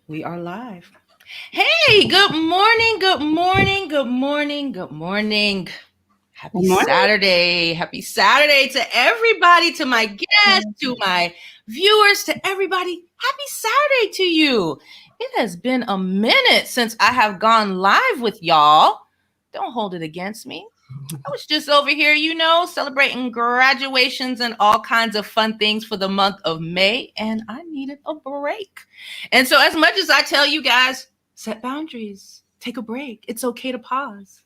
We are live. Hey, good morning, good morning, good morning, good morning. Happy Good morning. Saturday. Happy Saturday to everybody, to my guests, to my viewers, to everybody. Happy Saturday to you. It has been a minute since I have gone live with y'all. Don't hold it against me. I was just over here, celebrating graduations and all kinds of fun things for the month of May, and I needed a break. And so, as much as I tell you guys, set boundaries, take a break, it's okay to pause.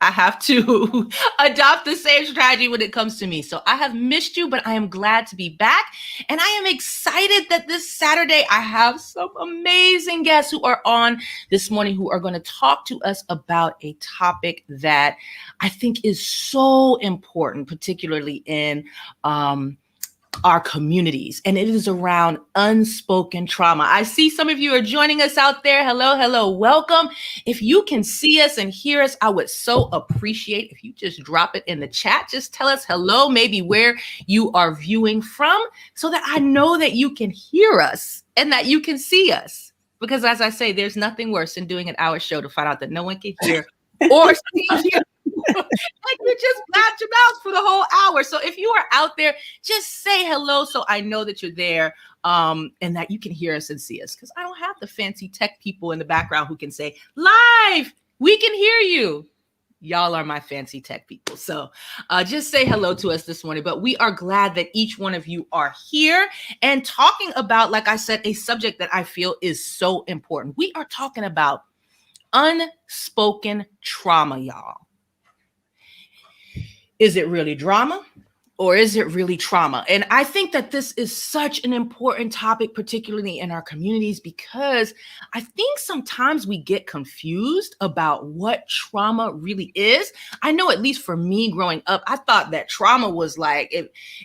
I have to adopt the same strategy when it comes to me. So I have missed you, but I am glad to be back. And I am excited that this Saturday I have some amazing guests who are on this morning who are going to talk to us about a topic that I think is so important, particularly in our communities, and it is around unspoken trauma. I see some of you are joining us out there. Hello, hello, welcome. If you can see us and hear us, I would so appreciate if you just drop it in the chat. Just tell us hello, maybe where you are viewing from, so that I know that you can hear us and that you can see us. Because as I say, there's nothing worse than doing an hour show to find out that no one can hear or see you. Like you just blabbed your mouth for the whole hour. So if you are out there, just say hello so I know that you're there, and that you can hear us and see us. Because I don't have the fancy tech people in the background who can say, live, we can hear you. Y'all are my fancy tech people. So just say hello to us this morning. But we are glad that each one of you are here and talking about, like I said, a subject that I feel is so important. We are talking about unspoken trauma, y'all. Is it really drama? Or is it really trauma? And I think that this is such an important topic, particularly in our communities, because I think sometimes we get confused about what trauma really is. I know, at least for me growing up, I thought that trauma was like,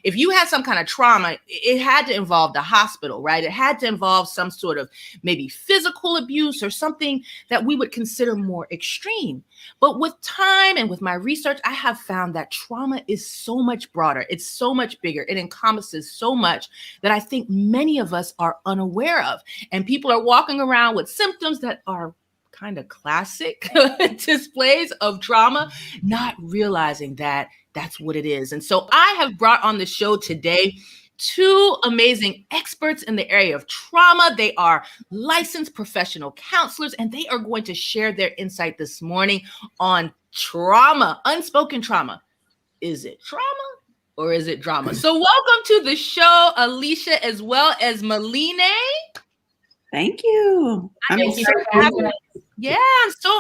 if you had some kind of trauma, it had to involve the hospital, right? It had to involve some sort of maybe physical abuse or something that we would consider more extreme. But with time and with my research, I have found that trauma is so much broader. It's so much bigger. It encompasses so much that I think many of us are unaware of. And people are walking around with symptoms that are kind of classic displays of trauma, not realizing that that's what it is. And so I have brought on the show today two amazing experts in the area of trauma. They are licensed professional counselors, and they are going to share their insight this morning on trauma, unspoken trauma. Is it trauma or is it drama? So welcome to the show, Alicia, as well as Maline. Thank you. I'm so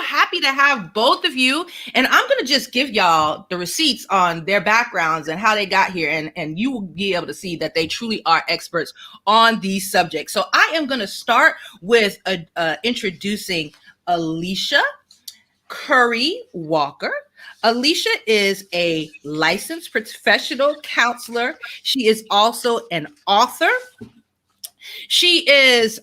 happy to have both of you. And I'm going to just give y'all the receipts on their backgrounds and how they got here. And you will be able to see that they truly are experts on these subjects. So I am going to start with introducing Alicia Curry Walker. Alicia is a licensed professional counselor. She is also an author. She has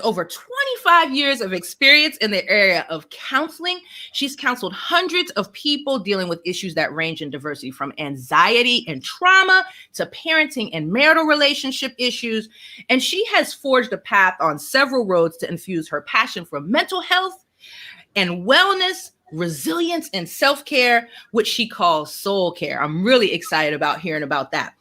over 25 years of experience in the area of counseling. She's counseled hundreds of people dealing with issues that range in diversity, from anxiety and trauma to parenting and marital relationship issues. And she has forged a path on several roads to infuse her passion for mental health and wellness, resilience, and self-care, which she calls soul care. I'm really excited about hearing about that.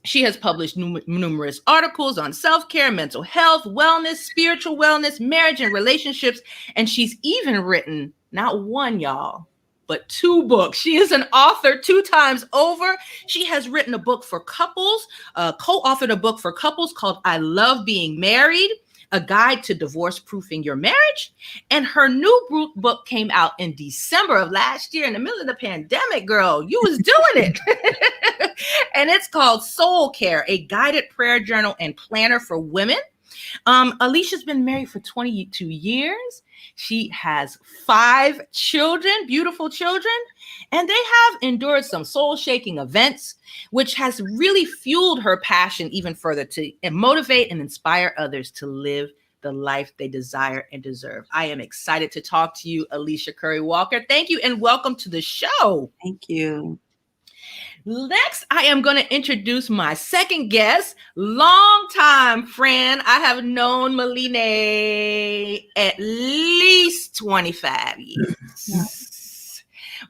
She has published numerous articles on self-care, mental health, wellness, spiritual wellness, marriage, and relationships. And she's even written not one, y'all, but two books. She is an author 2 times over. She has written a book for couples, co-authored a book for couples called I Love Being Married, a guide to divorce proofing your marriage. And her new book came out in December of last year, in the middle of the pandemic, girl. You was doing it. And it's called Soul Care, a guided prayer journal and planner for women. Alicia's been married for 22 years. She has 5 children, beautiful children, and they have endured some soul-shaking events, which has really fueled her passion even further to motivate and inspire others to live the life they desire and deserve. I am excited to talk to you, Alicia Curry Walker. Thank you and welcome to the show. Thank you. Next, I am going to introduce my second guest, longtime friend. I have known Meline at least 25 years. Yeah.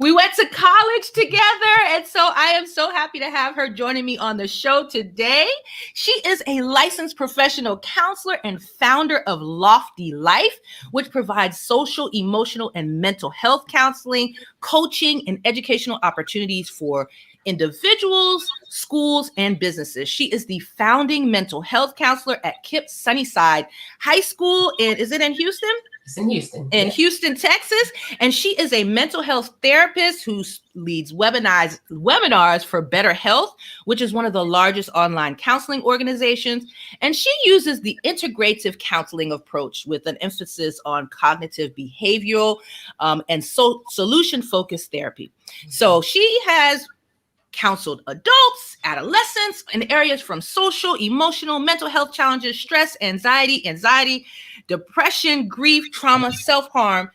We went to college together, and so I am so happy to have her joining me on the show today. She is a licensed professional counselor and founder of Lofty Life, which provides social, emotional, and mental health counseling, coaching, and educational opportunities for individuals, schools, and businesses. She is the founding mental health counselor at KIPP Sunnyside High School. Is it in Houston? It's in Houston. In Houston, Texas. And she is a mental health therapist who leads webinars for Better Health, which is one of the largest online counseling organizations. And she uses the integrative counseling approach with an emphasis on cognitive behavioral and solution-focused therapy. So she has counseled adults, adolescents in areas from social, emotional, mental health challenges, stress, anxiety, depression, grief, trauma, self-harm.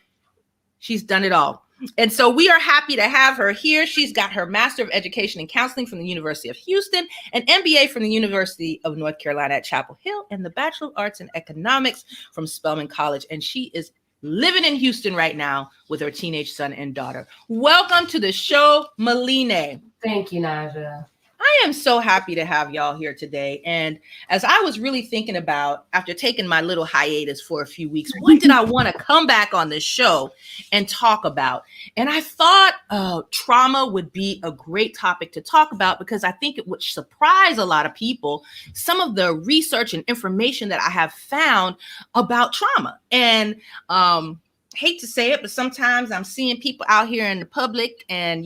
She's done it all. And so we are happy to have her here. She's got her Master of Education in Counseling from the University of Houston, an MBA from the University of North Carolina at Chapel Hill, and the Bachelor of Arts in Economics from Spelman College. And she is living in Houston right now with her teenage son and daughter. Welcome to the show, Meline. Thank you, Naja. I am so happy to have y'all here today. And as I was really thinking about, after taking my little hiatus for a few weeks, what did I want to come back on this show and talk about? And I thought trauma would be a great topic to talk about because I think it would surprise a lot of people, some of the research and information that I have found about trauma. And hate to say it, but sometimes I'm seeing people out here in the public and,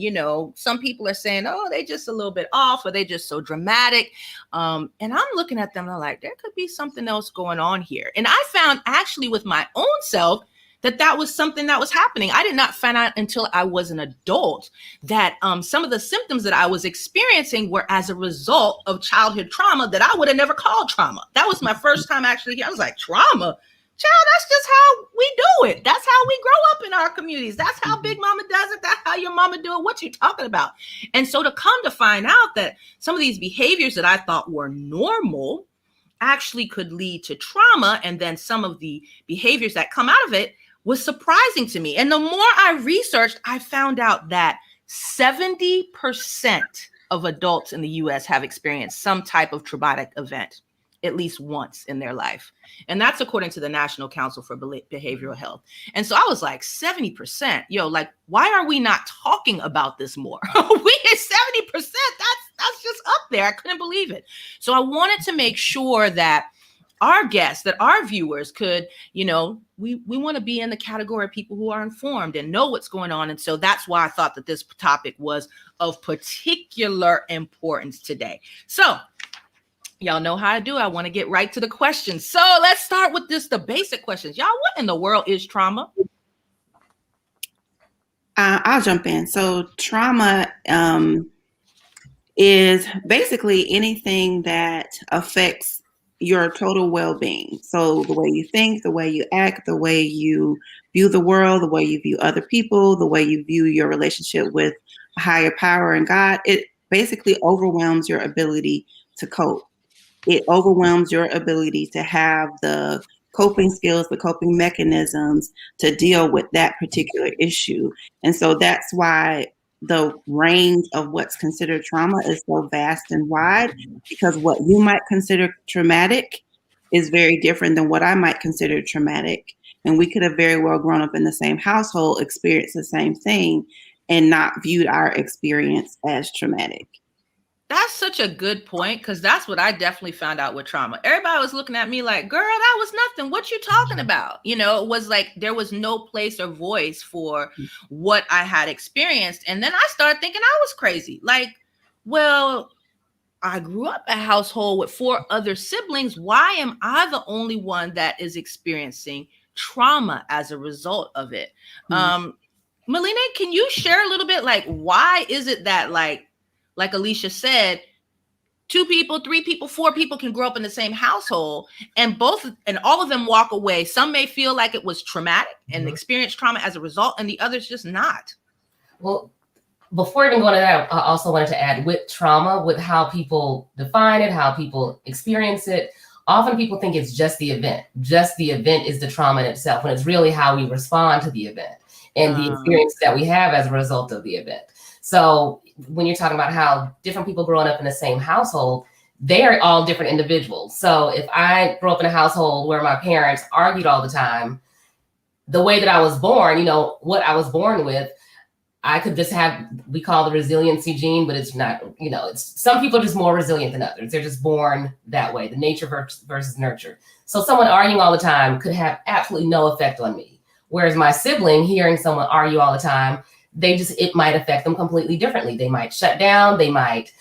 some people are saying, oh, they just a little bit off or they just so dramatic. And I'm looking at them and I'm like, there could be something else going on here. And I found actually with my own self that was something that was happening. I did not find out until I was an adult that some of the symptoms that I was experiencing were as a result of childhood trauma that I would have never called trauma. That was my first time actually here. I was like, trauma? Child, that's just how we do it. That's how we grow up in our communities. That's how Big Mama does it. That's how your mama do it. What you talking about? And so to come to find out that some of these behaviors that I thought were normal actually could lead to trauma, and then some of the behaviors that come out of it was surprising to me. And the more I researched, I found out that 70% of adults in the US have experienced some type of traumatic event at least once in their life. And that's according to the National Council for Behavioral Health. And so I was like, 70%, why are we not talking about this more? We hit 70%. That's just up there. I couldn't believe it. So I wanted to make sure that our guests, that our viewers could, we want to be in the category of people who are informed and know what's going on. And so that's why I thought that this topic was of particular importance today. So y'all know how I do. I want to get right to the questions. So let's start with the basic questions. Y'all, what in the world is trauma? I'll jump in. So trauma is basically anything that affects your total well-being. So the way you think, the way you act, the way you view the world, the way you view other people, the way you view your relationship with a higher power and God, it basically overwhelms your ability to cope. It overwhelms your ability to have the coping skills, the coping mechanisms to deal with that particular issue. And so that's why the range of what's considered trauma is so vast and wide, because what you might consider traumatic is very different than what I might consider traumatic. And we could have very well grown up in the same household, experienced the same thing, and not viewed our experience as traumatic. That's such a good point, because that's what I definitely found out with trauma. Everybody was looking at me like, girl, that was nothing. What you talking about? It was like there was no place or voice for what I had experienced. And then I started thinking I was crazy. Like, well, I grew up in a household with 4 other siblings. Why am I the only one that is experiencing trauma as a result of it? Meline, can you share a little bit, like, why is it that, like Alicia said, 2 people, 3 people, 4 people can grow up in the same household and all of them walk away. Some may feel like it was traumatic and experience trauma as a result, and the others just not. Well, before even going to that, I also wanted to add with trauma, with how people define it, how people experience it. Often people think it's just the event. Just the event is the trauma in itself, when it's really how we respond to the event and the experience that we have as a result of the event. So when you're talking about how different people growing up in the same household, they are all different individuals. So if I grew up in a household where my parents argued all the time, the way that I was born, what I was born with, I could just have, we call the resiliency gene, but it's not, it's some people are just more resilient than others. They're just born that way, the nature versus nurture. So someone arguing all the time could have absolutely no effect on me. Whereas my sibling, hearing someone argue all the time, it might affect them completely differently. They might shut down, they might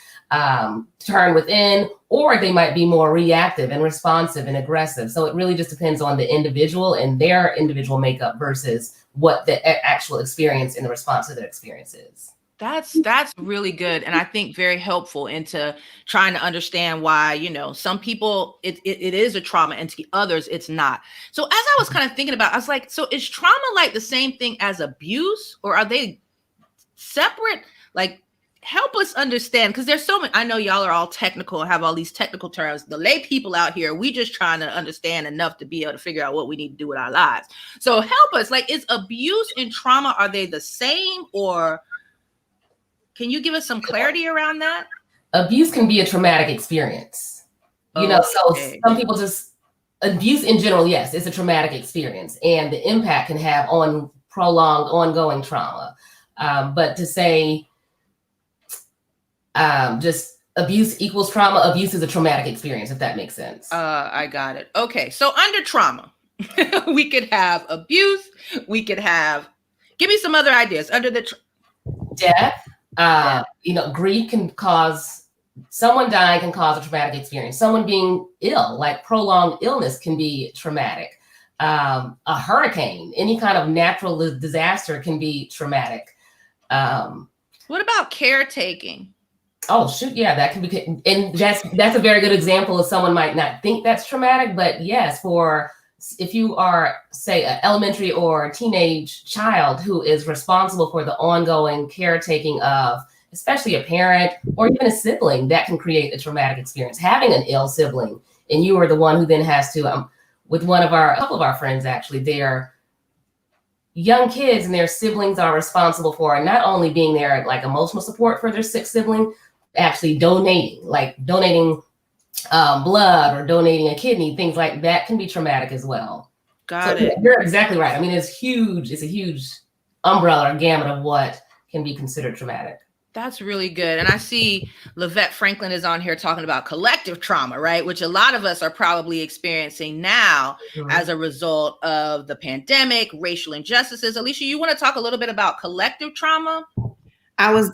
turn within, or they might be more reactive and responsive and aggressive. So it really just depends on the individual and their individual makeup versus what the actual experience and the response to their experience is. That's really good, and I think very helpful into trying to understand why, some people it is a trauma and to others it's not. So as I was kind of thinking about, I was like, so is trauma like the same thing as abuse, or are they separate? Like, help us understand, because there's so many. I know y'all are all technical and have all these technical terms. The lay people out here, we just trying to understand enough to be able to figure out what we need to do with our lives. So help us. Like, is abuse and trauma, are they the same, or can you give us some clarity around that? Abuse can be a traumatic experience. So some people just, abuse in general, yes, it's a traumatic experience, and the impact can have on prolonged, ongoing trauma. But to say just abuse equals trauma, abuse is a traumatic experience, if that makes sense. I got it. Okay, so under trauma, we could have abuse, we could have, give me some other ideas. Under the death. Grief can cause, someone dying can cause a traumatic experience. Someone being ill, like prolonged illness, can be traumatic. A hurricane, any kind of natural disaster can be traumatic. What about caretaking? Oh, shoot. Yeah, that can be. And that's a very good example of someone might not think that's traumatic, but yes, if you are, say, an elementary or teenage child who is responsible for the ongoing caretaking of, especially a parent or even a sibling, that can create a traumatic experience. Having an ill sibling, and you are the one who then has to, with a couple of our friends, actually, they're young kids and their siblings are responsible for not only being there, like emotional support for their sick sibling, actually donating blood or donating a kidney, things like that can be traumatic as well. Got it. You're exactly right. I mean, it's a huge umbrella or gamut of what can be considered traumatic. That's really good. And I see Lavette Franklin is on here talking about collective trauma, right? Which a lot of us are probably experiencing now as a result of the pandemic, racial injustices. Alicia, you want to talk a little bit about collective trauma? I was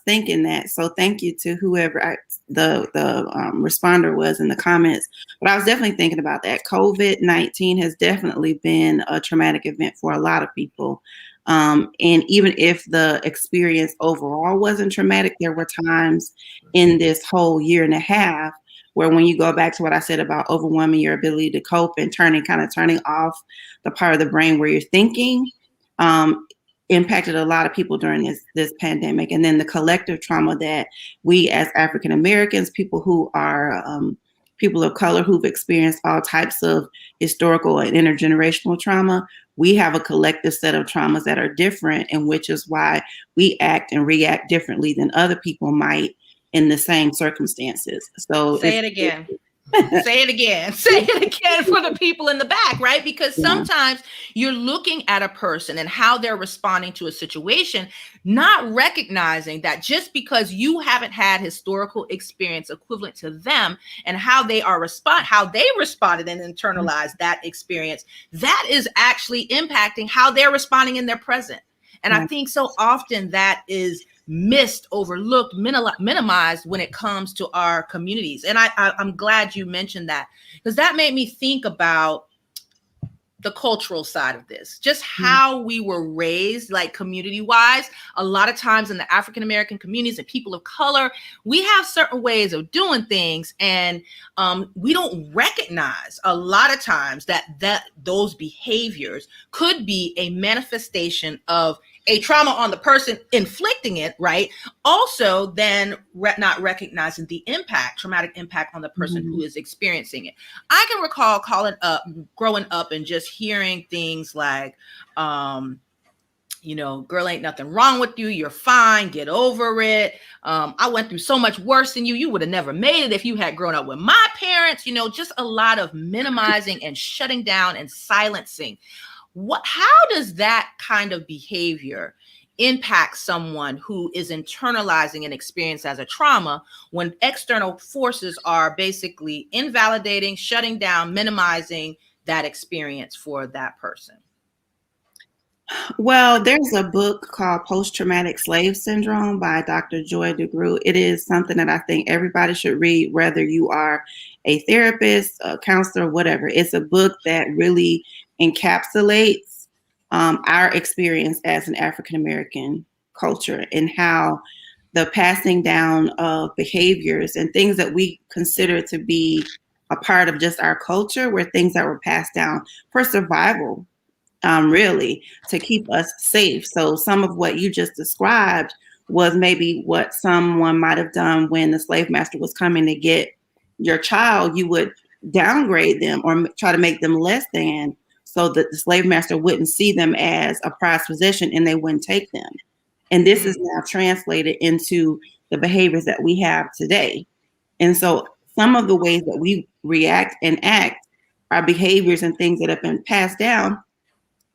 thinking that. So thank you to whoever the responder was in the comments. But I was definitely thinking about that. COVID-19 has definitely been a traumatic event for a lot of people. And even if the experience overall wasn't traumatic, there were times in this whole year and a half where, when you go back to what I said about overwhelming your ability to cope and turning off the part of the brain where you're thinking, impacted a lot of people during this pandemic. And then the collective trauma that we as African Americans, people who are people of color who've experienced all types of historical and intergenerational trauma, we have a collective set of traumas that are different, and which is why we act and react differently than other people might in the same circumstances. So say it again. Say it again. Say it again for the people in the back, right? Because sometimes you're looking at a person and how they're responding to a situation, not recognizing that just because you haven't had historical experience equivalent to them and how they responded and internalized that experience, that is actually impacting how they're responding in their present. And I think so often that is missed, overlooked, minimized when it comes to our communities. And I'm glad you mentioned that, because that made me think about the cultural side of this, just how we were raised, like community wise. A lot of times in the African American communities and people of color, we have certain ways of doing things, and we don't recognize a lot of times that those behaviors could be a manifestation of a trauma on the person inflicting it, right? Also, then not recognizing the traumatic impact on the person who is experiencing it. I can recall growing up and just hearing things like, girl, ain't nothing wrong with you. You're fine. Get over it. I went through so much worse than you. You would have never made it if you had grown up with my parents. Just a lot of minimizing and shutting down and silencing. How does that kind of behavior impact someone who is internalizing an experience as a trauma when external forces are basically invalidating, shutting down, minimizing that experience for that person? Well, there's a book called Post-Traumatic Slave Syndrome by Dr. Joy DeGruy. It is something that I think everybody should read, whether you are a therapist, a counselor, whatever. It's a book that really encapsulates our experience as an African-American culture and how the passing down of behaviors and things that we consider to be a part of just our culture were things that were passed down for survival. Really, to keep us safe. So some of what you just described was maybe what someone might have done when the slave master was coming to get your child. You would downgrade them or try to make them less than, so that the slave master wouldn't see them as a prized possession and they wouldn't take them. And this is now translated into the behaviors that we have today. And so some of the ways that we react and act are behaviors and things that have been passed down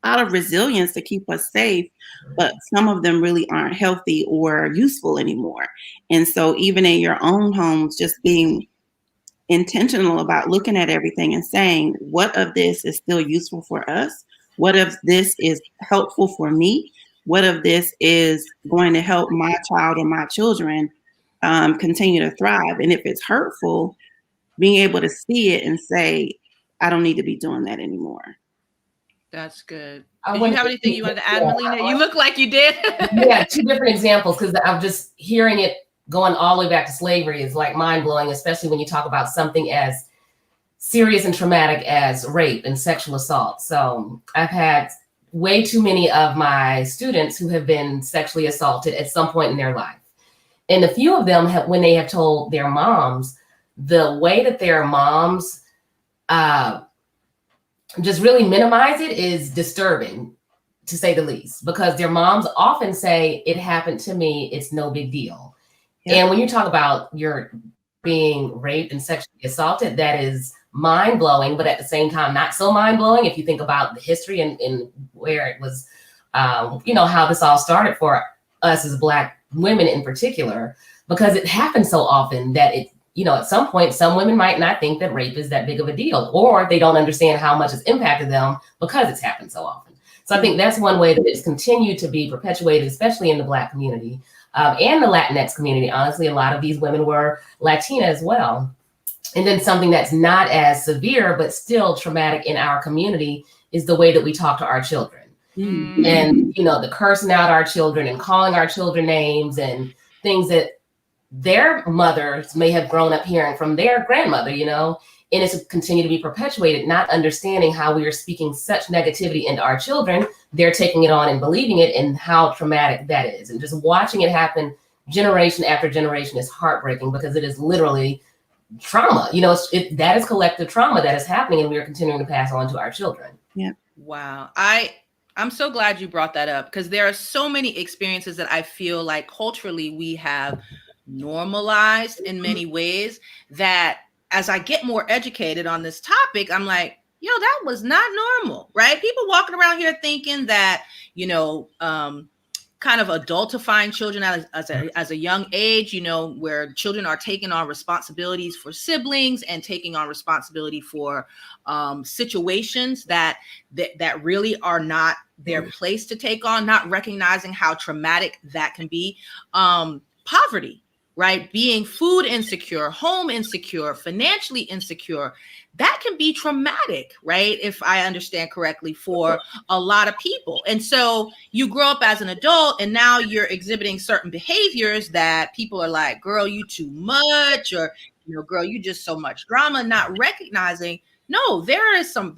out of resilience to keep us safe, but some of them really aren't healthy or useful anymore. And so even in your own homes, just being intentional about looking at everything and saying, what of this is still useful for us? What of this is helpful for me? What of this is going to help my child or my children continue to thrive? And if it's hurtful, being able to see it and say, I don't need to be doing that anymore. That's good. Did you have anything you wanted to add, Melina? You look like you did. Yeah, two different examples, because I'm just hearing it going all the way back to slavery is like mind-blowing, especially when you talk about something as serious and traumatic as rape and sexual assault. So I've had way too many of my students who have been sexually assaulted at some point in their life. And a few of them, when they have told their moms, the way that their moms just really minimize it is disturbing, to say the least, because their moms often say, it happened to me, it's no big deal. Yeah. And when you talk about your being raped and sexually assaulted, that is mind-blowing, but at the same time, not so mind-blowing if you think about the history and where it was, how this all started for us as Black women in particular, because it happens so often that at some point, some women might not think that rape is that big of a deal, or they don't understand how much it's impacted them because it's happened so often. So I think that's one way that it's continued to be perpetuated, especially in the Black community and the Latinx community. Honestly, a lot of these women were Latina as well. And then something that's not as severe, but still traumatic in our community is the way that we talk to our children. Mm-hmm. And, the cursing out our children and calling our children names and things that their mothers may have grown up hearing from their grandmother, and it's continue to be perpetuated, not understanding how we are speaking such negativity into our children. They're taking it on and believing it, and how traumatic that is. And just watching it happen generation after generation is heartbreaking, because it is literally trauma. That is collective trauma that is happening, and we are continuing to pass on to our children. Yeah. Wow. I'm so glad you brought that up, because there are so many experiences that I feel like culturally we have normalized in many ways, that as I get more educated on this topic, I'm like, that was not normal, right? People walking around here thinking that, kind of adultifying children as a young age, where children are taking on responsibilities for siblings and taking on responsibility for situations that really are not their place to take on, not recognizing how traumatic that can be. Poverty, right? Being food insecure, home insecure, financially insecure, that can be traumatic, right? If I understand correctly, for a lot of people. And so you grow up as an adult, and now you're exhibiting certain behaviors that people are like, girl, you too much, or, girl, you just so much drama, not recognizing No, there's some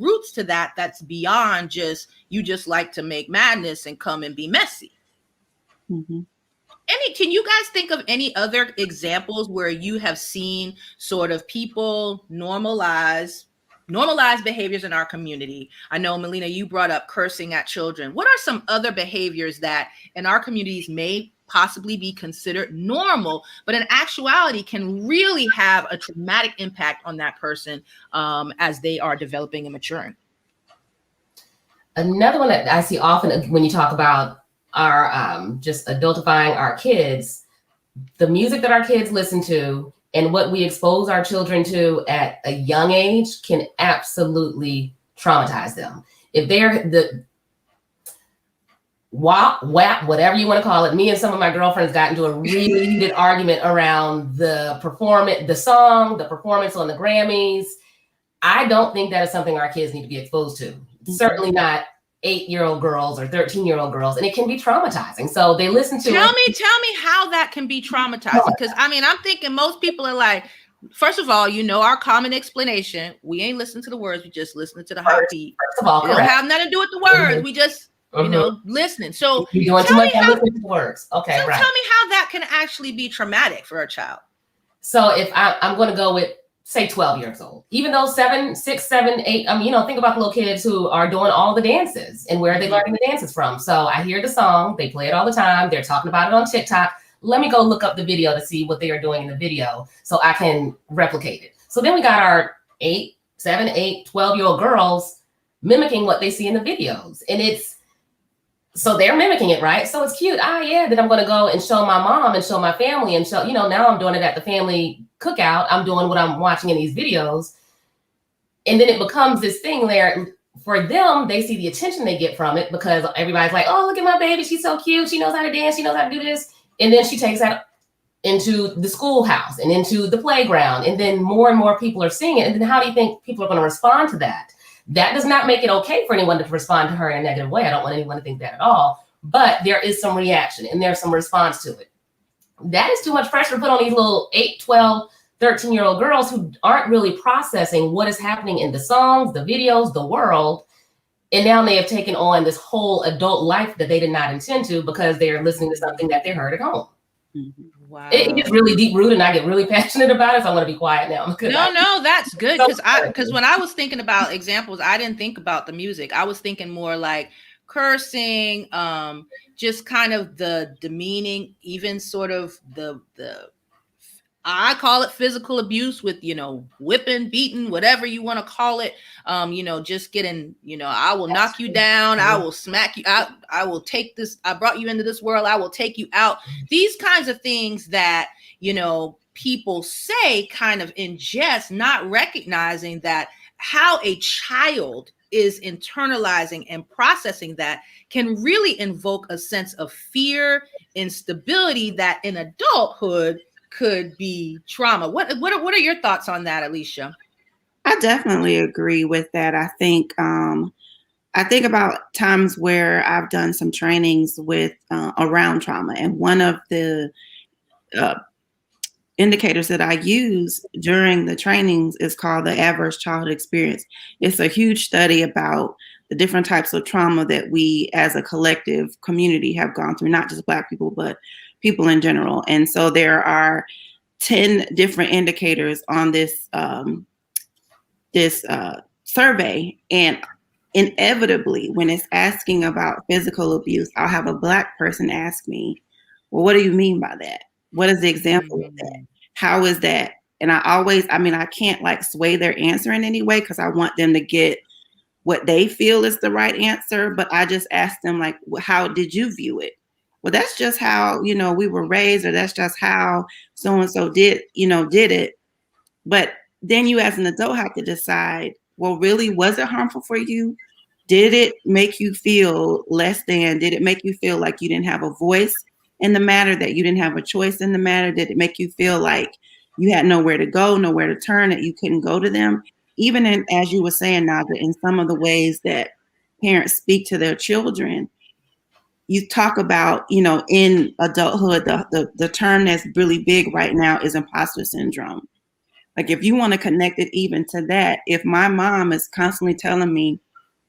roots to that that's beyond just you just like to make madness and come and be messy. Mm-hmm. Can you guys think of any other examples where you have seen sort of people normalize behaviors in our community? I know, Melina, you brought up cursing at children. What are some other behaviors that in our communities may possibly be considered normal, but in actuality can really have a traumatic impact on that person as they are developing and maturing? Another one that I see often when you talk about our just adultifying our kids, the music that our kids listen to and what we expose our children to at a young age can absolutely traumatize them. If they're the WAP, whatever you want to call it, me and some of my girlfriends got into a really heated argument around the performance on the Grammys. I don't think that is something our kids need to be exposed to. Mm-hmm. Certainly not 8-year-old girls or 13-year-old girls, and it can be traumatizing. So they listen to Tell me how that can be traumatizing, because I mean, I'm thinking most people are like, first of all, our common explanation, we ain't listening to the words, we just listening to the high beat. First of all, it don't have nothing to do with the words. Mm-hmm. We just listening. So you're doing too much listening to the words. Okay, so right. Tell me how that can actually be traumatic for a child. So if I'm going to go with, say, 12 years old, even though 7, 6, 7, 8, think about the little kids who are doing all the dances and where are they learning the dances from. So I hear the song, they play it all the time. They're talking about it on TikTok. Let me go look up the video to see what they are doing in the video so I can replicate it. So then we got our 7, 8, 12-year-old girls mimicking what they see in the videos. And so they're mimicking it, right? So it's cute. Then I'm going to go and show my mom and show my family and show, now I'm doing it at the family cookout. I'm doing what I'm watching in these videos. And then it becomes this thing there for them. They see the attention they get from it because everybody's like, oh, look at my baby. She's so cute. She knows how to dance. She knows how to do this. And then she takes that into the schoolhouse and into the playground. And then more and more people are seeing it. And then how do you think people are going to respond to that? That does not make it okay for anyone to respond to her in a negative way. I don't want anyone to think that at all. But there is some reaction and there's some response to it. That is too much pressure to put on these little 8, 12, 13-year-old girls who aren't really processing what is happening in the songs, the videos, the world. And now they have taken on this whole adult life that they did not intend to because they are listening to something that they heard at home. Wow. It gets really deep rooted and I get really passionate about it. So I'm going to be quiet now. No, that's good. Because when I was thinking about examples, I didn't think about the music. I was thinking more like cursing, just kind of the demeaning, even sort of the I call it physical abuse with, whipping, beating, whatever you want to call it. Just getting, I will knock you down. I will smack you out. I will take this. I brought you into this world. I will take you out. These kinds of things that, people say kind of in jest, not recognizing that how a child is internalizing and processing that can really invoke a sense of fear, instability that in adulthood could be trauma. What are your thoughts on that, Alicia? I definitely agree with that. I think about times where I've done some trainings with around trauma, and one of the indicators that I use during the trainings is called the adverse childhood experience. It's a huge study about the different types of trauma that we as a collective community have gone through, not just Black people, but people in general. And so there are 10 different indicators on this survey. And inevitably, when it's asking about physical abuse, I'll have a Black person ask me, well, what do you mean by that? What is the example of that? How is that? And I can't sway their answer in any way because I want them to get what they feel is the right answer. But I just ask them, how did you view it? Well, that's just how, we were raised, or that's just how so-and-so did it. But then you as an adult have to decide, well, really, was it harmful for you? Did it make you feel less than? Did it make you feel like you didn't have a voice in the matter, that you didn't have a choice in the matter? Did it make you feel like you had nowhere to go, nowhere to turn, that you couldn't go to them? Even as you were saying, Naga, in some of the ways that parents speak to their children, you talk about, in adulthood, the term that's really big right now is imposter syndrome. Like, if you want to connect it even to that, if my mom is constantly telling me,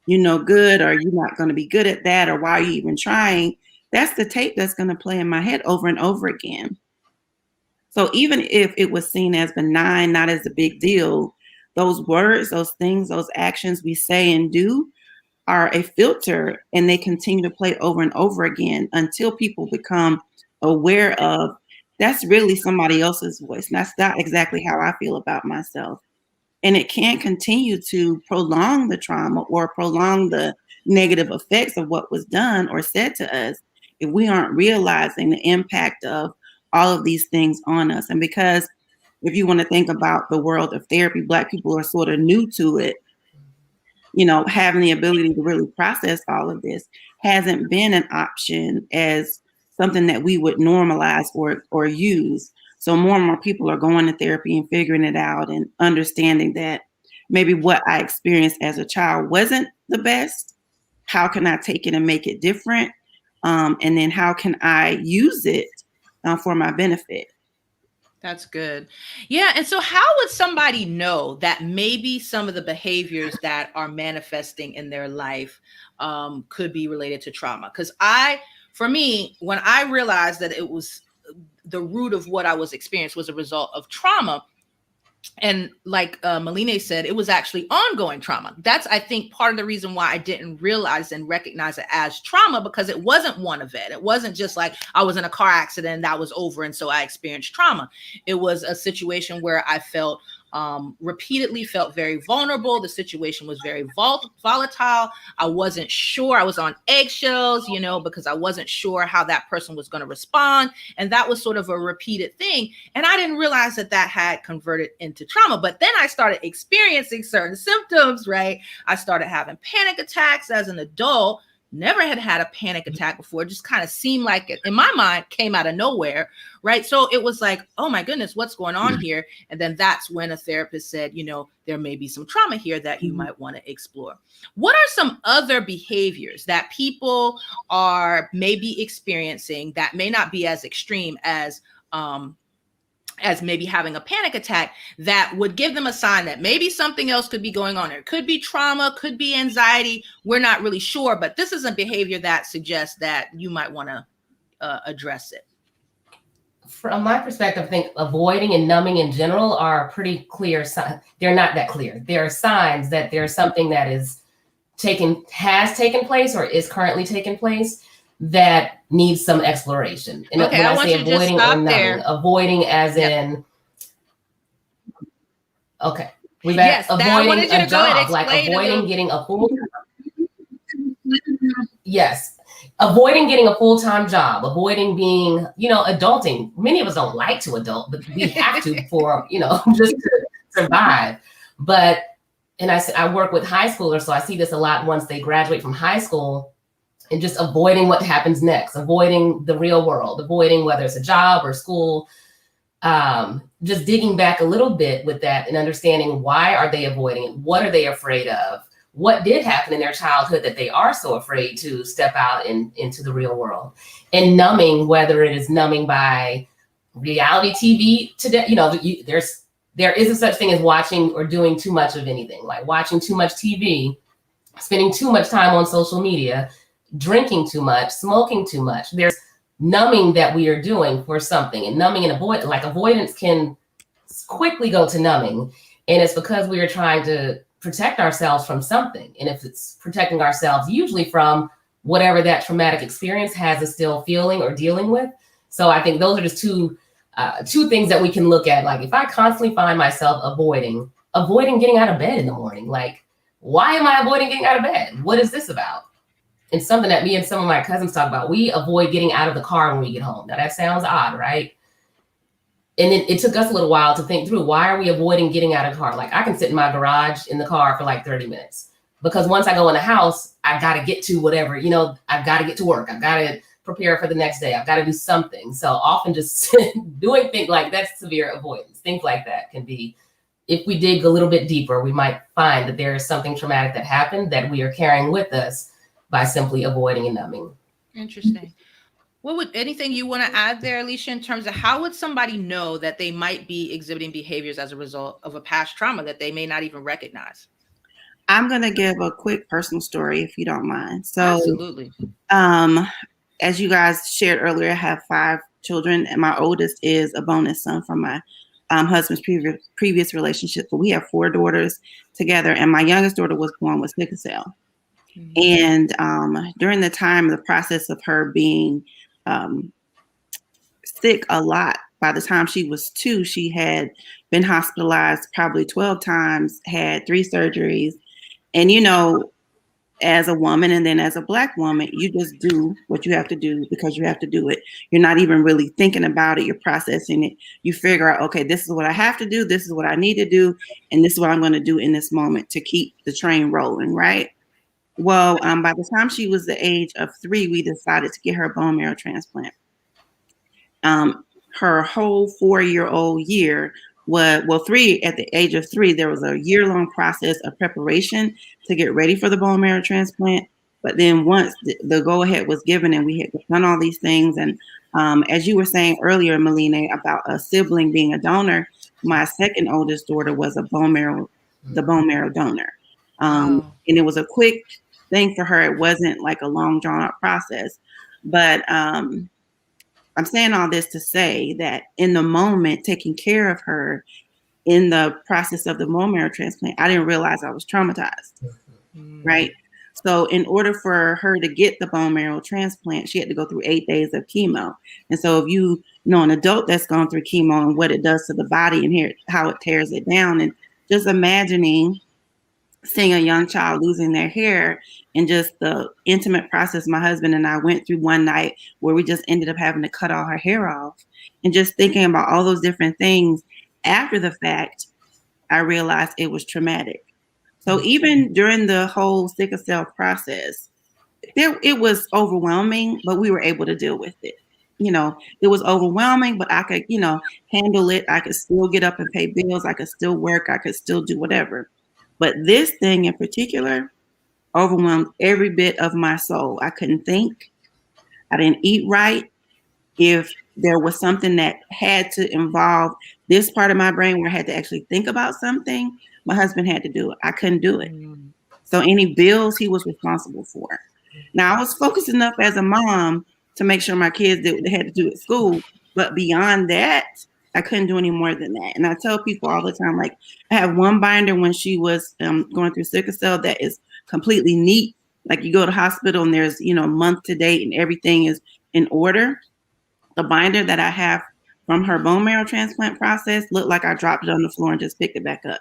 you're no good, or you're not going to be good at that, or why are you even trying, that's the tape that's going to play in my head over and over again. So even if it was seen as benign, not as a big deal, those words, those things, those actions we say and do are a filter, and they continue to play over and over again until people become aware of, that's really somebody else's voice. And that's not exactly how I feel about myself. And it can continue to prolong the trauma or prolong the negative effects of what was done or said to us if we aren't realizing the impact of all of these things on us. And because if you want to think about the world of therapy, Black people are sort of new to it. You know, having the ability to really process all of this hasn't been an option as something that we would normalize or use. So more and more people are going to therapy and figuring it out and understanding that maybe what I experienced as a child wasn't the best. How can I take it and make it different? And then how can I use it for my benefit? That's good. Yeah. And so how would somebody know that maybe some of the behaviors that are manifesting in their life could be related to trauma? Because for me, when I realized that it was the root of what I was experiencing was a result of trauma, and like Maline said, it was actually ongoing trauma. That's, I think, part of the reason why I didn't realize and recognize it as trauma, because it wasn't one event. It wasn't just like I was in a car accident and that was over, and so I experienced trauma. It was a situation where I felt repeatedly felt very vulnerable. The situation was very volatile. I wasn't sure. I was on eggshells, because I wasn't sure how that person was going to respond. And that was sort of a repeated thing. And I didn't realize that had converted into trauma. But then I started experiencing certain symptoms, right? I started having panic attacks as an adult. Never had a panic attack before. It just kind of seemed like it, in my mind, came out of nowhere, right? So it was like, oh my goodness, what's going on here? And then that's when a therapist said, there may be some trauma here that you might want to explore. What are some other behaviors that people are maybe experiencing that may not be as extreme as maybe having a panic attack, that would give them a sign that maybe something else could be going on? It could be trauma, could be anxiety. We're not really sure, but this is a behavior that suggests that you might want to address it. From my perspective, I think avoiding and numbing in general are pretty clear signs. They're not that clear. There are signs that there's something that has taken place or is currently taking place that needs some exploration. And okay, when I want say you to just avoiding stop or numbing, there. Avoiding as in, okay, we've got avoiding a job, like avoiding getting a full. Yes, avoiding getting a full-time job, avoiding being, adulting. Many of us don't like to adult, but we have to for, just to survive. But, and I work with high schoolers, so I see this a lot once they graduate from high school. And just avoiding what happens next, avoiding the real world, avoiding whether it's a job or school, just digging back a little bit with that and understanding why are they avoiding it? What are they afraid of? What did happen in their childhood that they are so afraid to step out into the real world? And numbing, whether it is numbing by reality TV today, there isn't such thing as watching or doing too much of anything, like watching too much TV, spending too much time on social media, drinking too much, smoking too much. There's numbing that we are doing for something, and numbing and avoidance can quickly go to numbing. And it's because we are trying to protect ourselves from something. And if it's protecting ourselves, usually from whatever that traumatic experience has us still feeling or dealing with. So I think those are just two things that we can look at. Like if I constantly find myself avoiding getting out of bed in the morning, like, why am I avoiding getting out of bed? What is this about? It's something that me and some of my cousins talk about. We avoid getting out of the car when we get home. Now that sounds odd, right? And it took us a little while to think through, why are we avoiding getting out of the car? Like I can sit in my garage in the car for like 30 minutes because once I go in the house, I've got to get to whatever, I've got to get to work. I've got to prepare for the next day. I've got to do something. So often just doing things like that's severe avoidance. Things like that can be, if we dig a little bit deeper, we might find that there is something traumatic that happened that we are carrying with us by simply avoiding and numbing. Interesting. What would anything you want to add there, Alicia, in terms of how would somebody know that they might be exhibiting behaviors as a result of a past trauma that they may not even recognize? I'm going to give a quick personal story if you don't mind. So, Absolutely. As you guys shared earlier, I have 5 children, and my oldest is a bonus son from my husband's previous relationship. But we have 4 daughters together, and my youngest daughter was born with sickle cell. And during the time, the process of her being sick a lot, by the time she was 2, she had been hospitalized probably 12 times, had 3 surgeries. And, you know, as a woman and then as a Black woman, you just do what you have to do because you have to do it. You're not even really thinking about it. You're processing it. You figure out, okay, this is what I have to do. This is what I need to do. And this is what I'm going to do in this moment to keep the train rolling, right? Well, by the time she was the age of 3, we decided to get her a bone marrow transplant. Her whole 4-year-old year was, well, 3, at the age of 3, there was a year-long process of preparation to get ready for the bone marrow transplant. But then once the go-ahead was given and we had done all these things, and as you were saying earlier, Melina, about a sibling being a donor, my second oldest daughter was the bone marrow donor. And it was a quick thing for her. It wasn't like a long drawn out process, but I'm saying all this to say that in the moment, taking care of her in the process of the bone marrow transplant, I didn't realize I was traumatized, right? So in order for her to get the bone marrow transplant, she had to go through 8 days of chemo. And so if you know an adult that's gone through chemo and what it does to the body and how it tears it down, and just imagining seeing a young child losing their hair and just the intimate process my husband and I went through one night where we just ended up having to cut all her hair off, and just thinking about all those different things after the fact, I realized it was traumatic. So even during the whole sickle cell process, it was overwhelming, but we were able to deal with it. You know, it was overwhelming, but I could, handle it. I could still get up and pay bills. I could still work. I could still do whatever. But this thing in particular overwhelmed every bit of my soul. I couldn't think. I didn't eat right. If there was something that had to involve this part of my brain where I had to actually think about something, my husband had to do it. I couldn't do it. So any bills he was responsible for. Now I was focused enough as a mom to make sure my kids did what they had to do at school. But beyond that, I couldn't do any more than that. And I tell people all the time, like, I have one binder when she was going through sickle cell that is completely neat. Like, you go to hospital and there's, month to date and everything is in order. The binder that I have from her bone marrow transplant process looked like I dropped it on the floor and just picked it back up.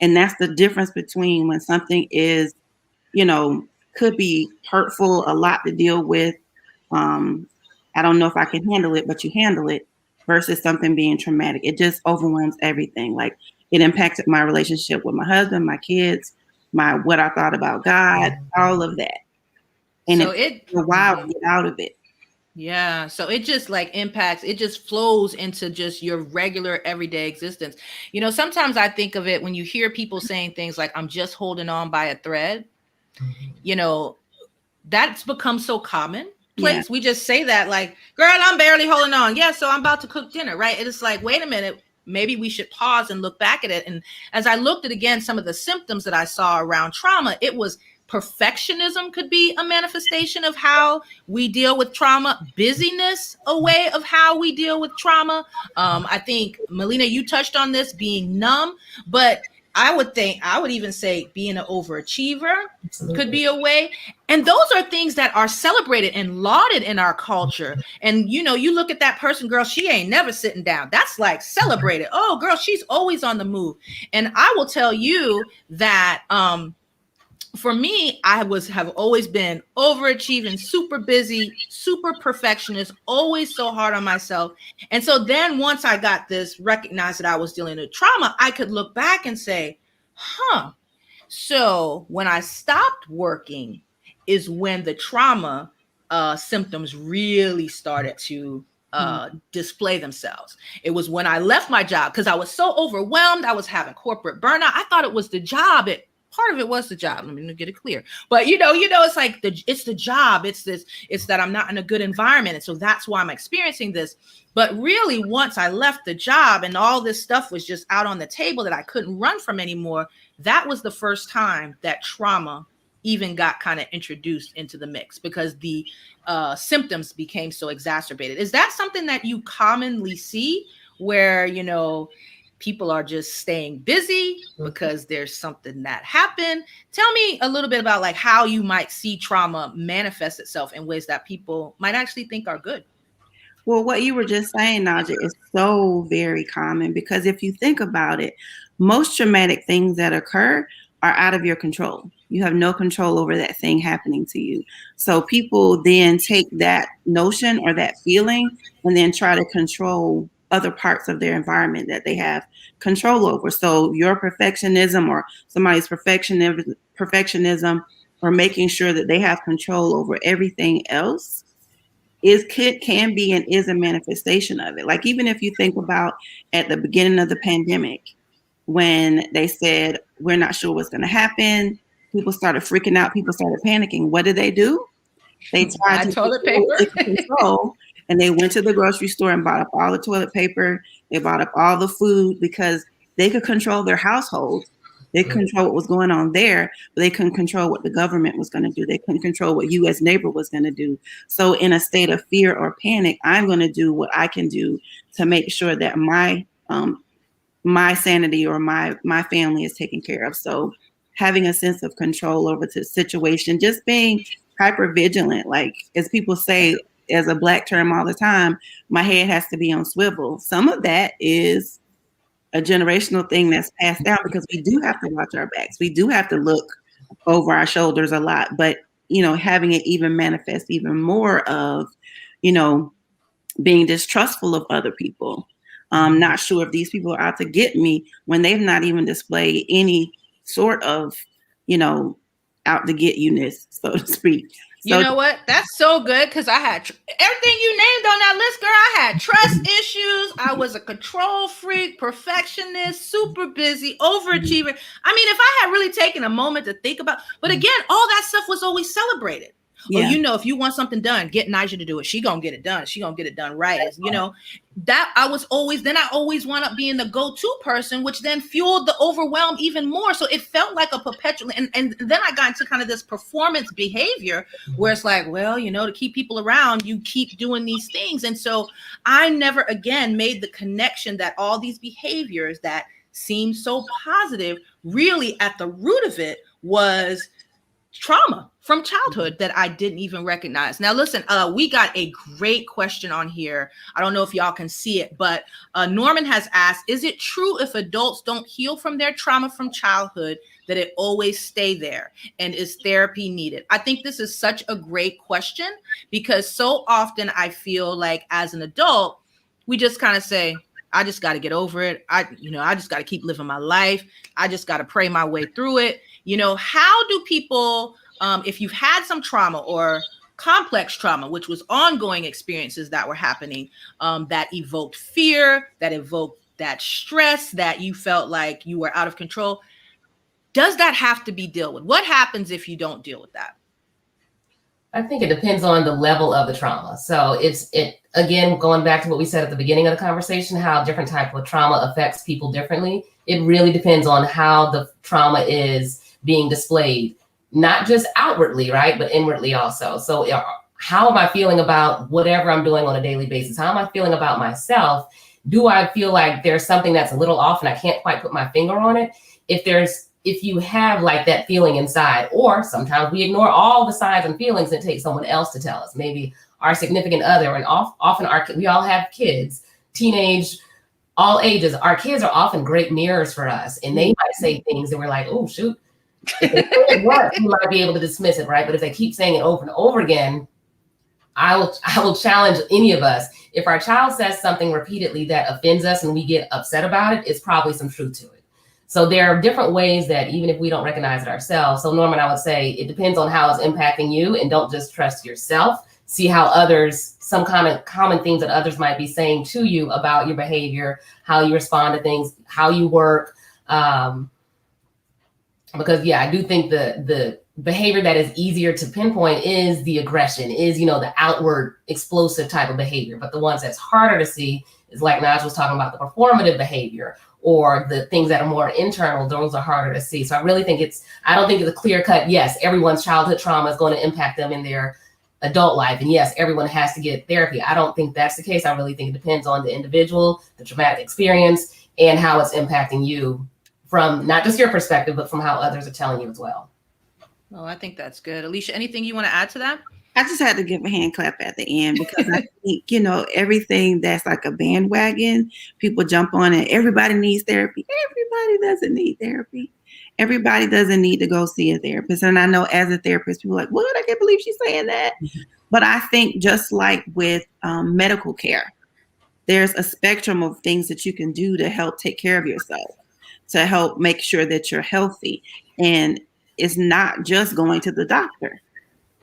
And that's the difference between when something is, could be hurtful, a lot to deal with. I don't know if I can handle it, but you handle it, versus something being traumatic. It just overwhelms everything. Like, it impacted my relationship with my husband, my kids, what I thought about God, all of that. And so it's a while to get out of it. Yeah. So it just impacts, it just flows into just your regular everyday existence. Sometimes I think of it when you hear people saying things like, I'm just holding on by a thread, that's become so commonplace. Yeah. We just say that like, girl, I'm barely holding on. Yeah. So I'm about to cook dinner. Right. And it's like, wait a minute, maybe we should pause and look back at it. And as I looked at again, some of the symptoms that I saw around trauma, it was perfectionism could be a manifestation of how we deal with trauma. Busyness, a way of how we deal with trauma. I think, Melina, you touched on this, being numb, but I would even say being an overachiever could be a way. And those are things that are celebrated and lauded in our culture. And, you look at that person, girl, she ain't never sitting down. That's like celebrated. Oh, girl, she's always on the move. And I will tell you that, for me, I have always been overachieving, super busy, super perfectionist, always so hard on myself. And so then once I got this, recognized that I was dealing with trauma, I could look back and say, so when I stopped working is when the trauma symptoms really started to display themselves. It was when I left my job because I was so overwhelmed. I was having corporate burnout. I thought it was the job. part of it was the job. Let me get it clear. But it's like it's the job. It's that I'm not in a good environment. And so that's why I'm experiencing this. But really, once I left the job and all this stuff was just out on the table that I couldn't run from anymore, that was the first time that trauma even got kind of introduced into the mix, because the symptoms became so exacerbated. Is that something that you commonly see, where, people are just staying busy because there's something that happened? Tell me a little bit about like how you might see trauma manifest itself in ways that people might actually think are good. Well, what you were just saying, Naja, is so very common, because if you think about it, most traumatic things that occur are out of your control. You have no control over that thing happening to you. So people then take that notion or that feeling and then try to control other parts of their environment that they have control over. So your perfectionism or somebody's perfectionism or making sure that they have control over everything else can be and is a manifestation of it. Like, even if you think about at the beginning of the pandemic, when they said, we're not sure what's going to happen, people started freaking out, people started panicking. What did they do? They tried to toilet paper. Control, and they went to the grocery store and bought up all the toilet paper. They bought up all the food, because they could control their household. They could control what was going on there, but they couldn't control what the government was going to do. They couldn't control what you as neighbor was going to do. So in a state of fear or panic, I'm going to do what I can do to make sure that my sanity or my family is taken care of. So having a sense of control over the situation, just being hyper vigilant, like, as people say, as a Black term all the time, my head has to be on swivel. Some of that is a generational thing that's passed down, because we do have to watch our backs. We do have to look over our shoulders a lot. But, having it even manifest even more of, being distrustful of other people. Not sure if these people are out to get me, when they've not even displayed any sort of, out to get you-ness, so to speak. So, you know what? That's so good, because I had everything you named on that list, girl. I had trust issues. I was a control freak, perfectionist, super busy, overachiever. I mean, if I had really taken a moment to think about, but again, all that stuff was always celebrated. Yeah. Or, if you want something done, get Nyjah to do it. She gonna get it done. She gonna get it done right. That I always wound up being the go-to person, which then fueled the overwhelm even more. So it felt like a perpetual, and then I got into kind of this performance behavior where it's like, well, to keep people around, you keep doing these things. And so I never again made the connection that all these behaviors that seem so positive, really at the root of it was trauma from childhood that I didn't even recognize. Now, listen, we got a great question on here. I don't know if y'all can see it, but Norman has asked, is it true if adults don't heal from their trauma from childhood that it always stay there? And is therapy needed? I think this is such a great question, because so often I feel like as an adult, we just kind of say, I just got to get over it. I just got to keep living my life. I just got to pray my way through it. How do people, if you've had some trauma or complex trauma, which was ongoing experiences that were happening, that evoked fear, that evoked that stress, that you felt like you were out of control, does that have to be dealt with? What happens if you don't deal with that? I think it depends on the level of the trauma. So again, going back to what we said at the beginning of the conversation, how different type of trauma affects people differently. It really depends on how the trauma is being displayed, not just outwardly, right, but inwardly also. So how am I feeling about whatever I'm doing on a daily basis? How am I feeling about myself? Do I feel like there's something that's a little off and I can't quite put my finger on it? If you have like that feeling inside, or sometimes we ignore all the signs and feelings and take someone else to tell us, maybe our significant other, and often we all have kids, teenage, all ages. Our kids are often great mirrors for us, and they might say things that we're like, oh, shoot. If they say it once, you might be able to dismiss it, right? But if they keep saying it over and over again, I will challenge any of us. If our child says something repeatedly that offends us and we get upset about it, it's probably some truth to it. So there are different ways that even if we don't recognize it ourselves. So Norman, I would say it depends on how it's impacting you, and don't just trust yourself. See how others, some common things that others might be saying to you about your behavior, how you respond to things, how you work. Because I do think the behavior that is easier to pinpoint is the aggression, is, the outward explosive type of behavior. But the ones that's harder to see is, like Naj was talking about, the performative behavior, or the things that are more internal. Those are harder to see. So I really think I don't think it's a clear cut, yes, everyone's childhood trauma is going to impact them in their adult life. And yes, everyone has to get therapy. I don't think that's the case. I really think it depends on the individual, the traumatic experience, and how it's impacting you from not just your perspective, but from how others are telling you as well. Oh, I think that's good. Alicia, anything you want to add to that? I just had to give a hand clap at the end, because I think, everything that's like a bandwagon, people jump on it. Everybody needs therapy. Everybody doesn't need therapy. Everybody doesn't need to go see a therapist. And I know as a therapist, people are like, what? I can't believe she's saying that. But I think just like with medical care, there's a spectrum of things that you can do to help take care of yourself, to help make sure that you're healthy. And it's not just going to the doctor.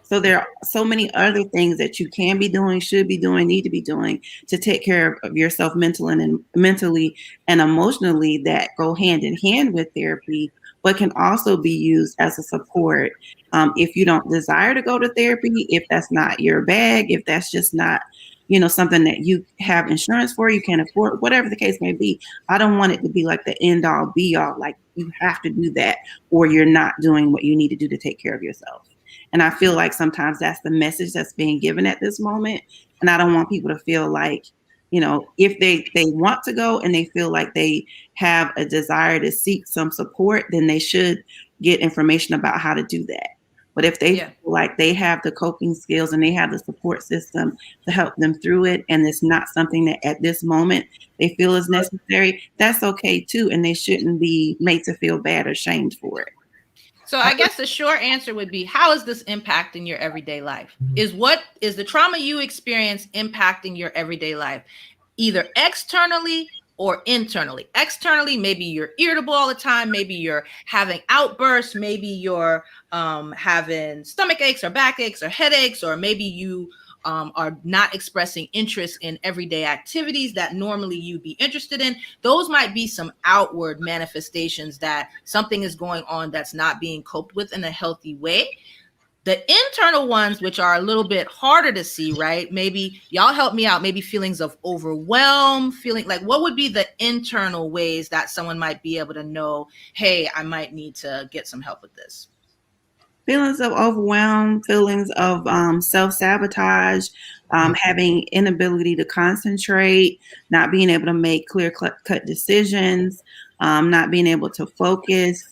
So there are so many other things that you can be doing, should be doing, need to be doing to take care of yourself mentally and emotionally, that go hand in hand with therapy, but can also be used as a support. If you don't desire to go to therapy, if that's not your bag, if that's just not, something that you have insurance for, you can't afford, whatever the case may be. I don't want it to be like the end all be all, like you have to do that or you're not doing what you need to do to take care of yourself. And I feel like sometimes that's the message that's being given at this moment. And I don't want people to feel like, if they want to go and they feel like they have a desire to seek some support, then they should get information about how to do that. But if they feel like they have the coping skills and they have the support system to help them through it, and it's not something that at this moment they feel is necessary, that's okay too. And they shouldn't be made to feel bad or shamed for it. So I guess the short answer would be, how is this impacting your everyday life? Is the trauma you experience impacting your everyday life, either externally or internally? Externally, maybe you're irritable all the time. Maybe you're having outbursts. Maybe you're having stomach aches or backaches or headaches, or maybe you are not expressing interest in everyday activities that normally you'd be interested in. Those might be some outward manifestations that something is going on that's not being coped with in a healthy way. The internal ones, which are a little bit harder to see, right? Maybe y'all help me out. Maybe feelings of overwhelm, feeling like, what would be the internal ways that someone might be able to know, hey, I might need to get some help with this? Feelings of overwhelm, feelings of self-sabotage, having inability to concentrate, not being able to make clear-cut decisions, not being able to focus.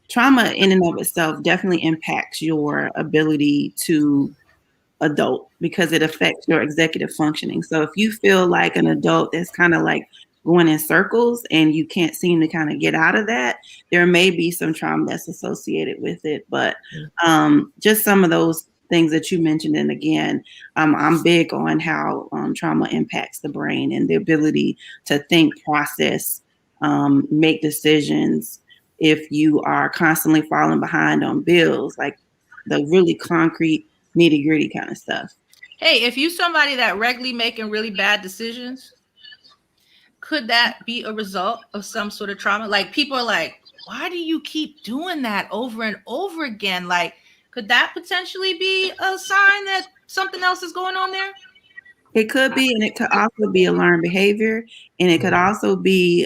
Trauma in and of itself definitely impacts your ability to adult, because it affects your executive functioning. So if you feel like an adult that's kind of like going in circles and you can't seem to kind of get out of that, there may be some trauma that's associated with it. But just some of those things that you mentioned. And again, I'm big on how trauma impacts the brain and the ability to think, process, make decisions. If you are constantly falling behind on bills, like the really concrete, nitty gritty kind of stuff. Hey, if you somebody that regularly making really bad decisions, could that be a result of some sort of trauma? Like, people are like, why do you keep doing that over and over again? Like, could that potentially be a sign that something else is going on there? It could be, and it could also be a learned behavior, and it could also be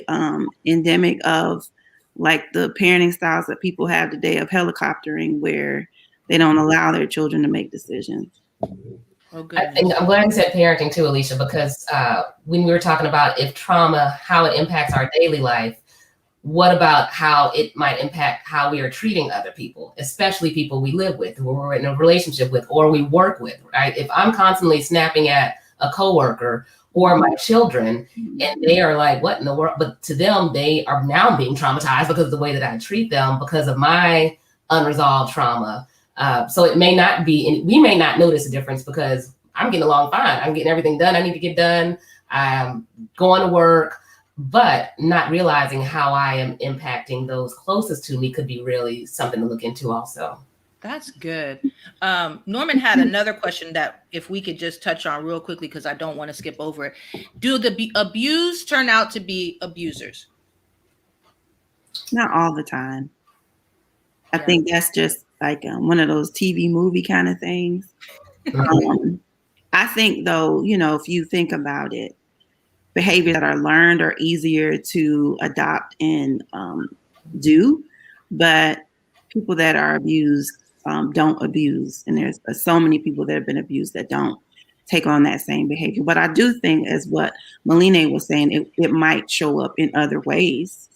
endemic of like the parenting styles that people have today of helicoptering, where they don't allow their children to make decisions. Oh, I think I'm glad you said parenting too, Alicia, because when we were talking about if trauma, how it impacts our daily life, what about how it might impact how we are treating other people, especially people we live with, or we're in a relationship with, or we work with, right? If I'm constantly snapping at a coworker or my children, and they are like, what in the world? But to them, they are now being traumatized because of the way that I treat them because of my unresolved trauma. So it may not be, and we may not notice a difference because I'm getting along fine. I'm getting everything done I need to get done. I'm going to work, but not realizing how I am impacting those closest to me could be really something to look into also. That's good. Norman had another question that if we could just touch on real quickly, because I don't want to skip over it. Do the abused turn out to be abusers? Not all the time. I think that's just like one of those TV movie kind of things. I think, though, if you think about it, behaviors that are learned are easier to adopt and do, but people that are abused don't abuse. And there's so many people that have been abused that don't take on that same behavior. But I do think, as what Maline was saying, it might show up in other ways.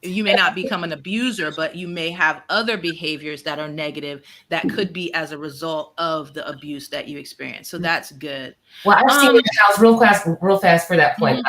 You may not become an abuser, but you may have other behaviors that are negative that could be as a result of the abuse that you experience. So that's good. Well, I've seen in the house real fast for that point.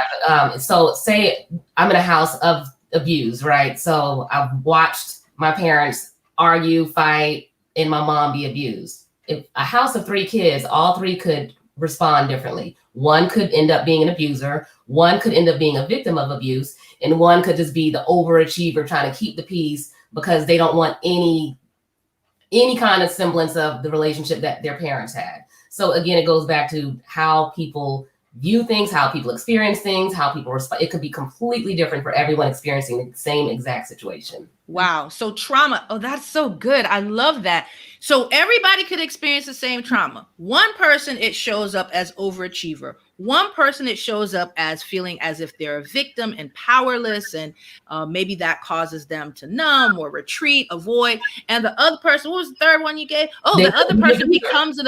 So say I'm in a house of abuse, right? So I've watched my parents argue, fight, and my mom be abused. If a house of 3 kids, all 3 could respond differently. One could end up being an abuser, one could end up being a victim of abuse, and one could just be the overachiever trying to keep the peace because they don't want any kind of semblance of the relationship that their parents had. So again, it goes back to how people view things, how people experience things, how people respond. It could be completely different for everyone experiencing the same exact situation. Wow. So trauma. Oh, that's so good. I love that. So everybody could experience the same trauma. One person, it shows up as overachiever. One person, it shows up as feeling as if they're a victim and powerless. And maybe that causes them to numb or retreat, avoid. And the other person, what was the third one you gave? Oh, the other person becomes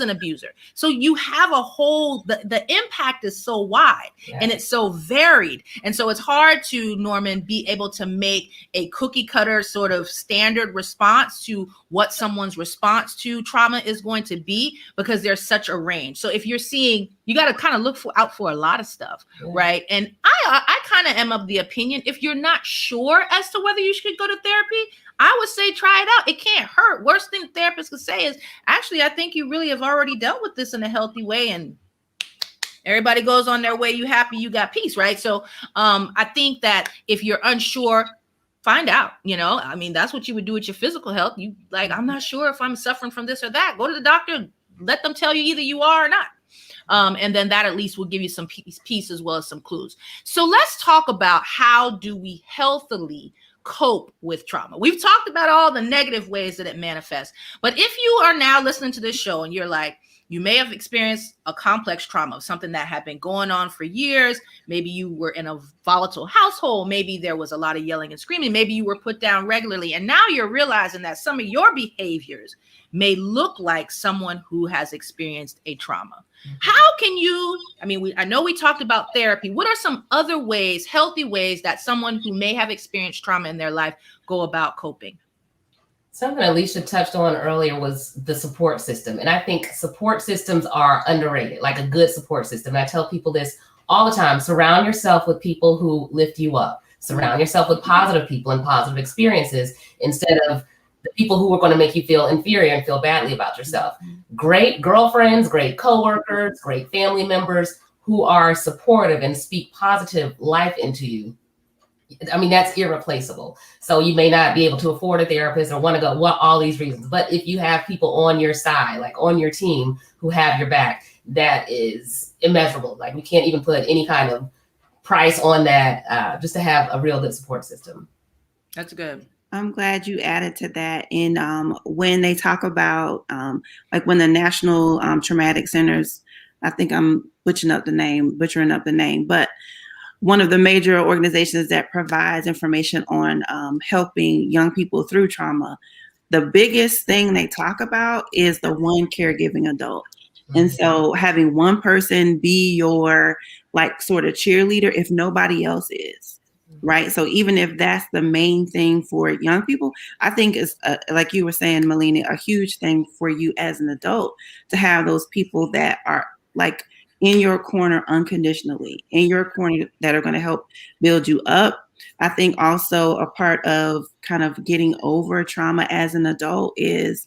an abuser. So you have a whole, the impact is so wide and it's so varied. And so it's hard to, Norman, be able to make a cookie cutter sort of standard response to what someone's response to trauma is going to be, because there's such a range. So if you're seeing, you got to kind of look out for a lot of stuff, right? And I kind of am of the opinion, if you're not sure as to whether you should go to therapy, I would say try it out. It can't hurt. Worst thing therapists could say is, actually, I think you really have already dealt with this in a healthy way, and everybody goes on their way. You happy, you got peace, right? So I think that if you're unsure, find out. I mean, that's what you would do with your physical health. You like, I'm not sure if I'm suffering from this or that. Go to the doctor. Let them tell you either you are or not. And then that at least will give you some peace as well as some clues. So let's talk about, how do we healthily cope with trauma? We've talked about all the negative ways that it manifests. But if you are now listening to this show and you're like, you may have experienced a complex trauma, something that had been going on for years. Maybe you were in a volatile household. Maybe there was a lot of yelling and screaming. Maybe you were put down regularly. And now you're realizing that some of your behaviors may look like someone who has experienced a trauma. How can you, I know we talked about therapy. What are some other ways, healthy ways, that someone who may have experienced trauma in their life go about coping? Something Alicia touched on earlier was the support system. And I think support systems are underrated, like a good support system. I tell people this all the time: surround yourself with people who lift you up. Surround yourself with positive people and positive experiences instead of the people who are going to make you feel inferior and feel badly about yourself. Great girlfriends, great coworkers, great family members who are supportive and speak positive life into you. That's irreplaceable. So you may not be able to afford a therapist or want to go, all these reasons. But if you have people on your side, like on your team, who have your back, that is immeasurable. Like, we can't even put any kind of price on that, just to have a real good support system. That's good. I'm glad you added to that. And when they talk about, like when the National Traumatic Centers, I think I'm butchering up the name, but one of the major organizations that provides information on helping young people through trauma, the biggest thing they talk about is the one caregiving adult. Mm-hmm. And so having one person be your like sort of cheerleader if nobody else is, right? So even if that's the main thing for young people, I think it's like you were saying, Melina, a huge thing for you as an adult to have those people that are like in your corner unconditionally, in your corner, that are going to help build you up. I think also a part of kind of getting over trauma as an adult is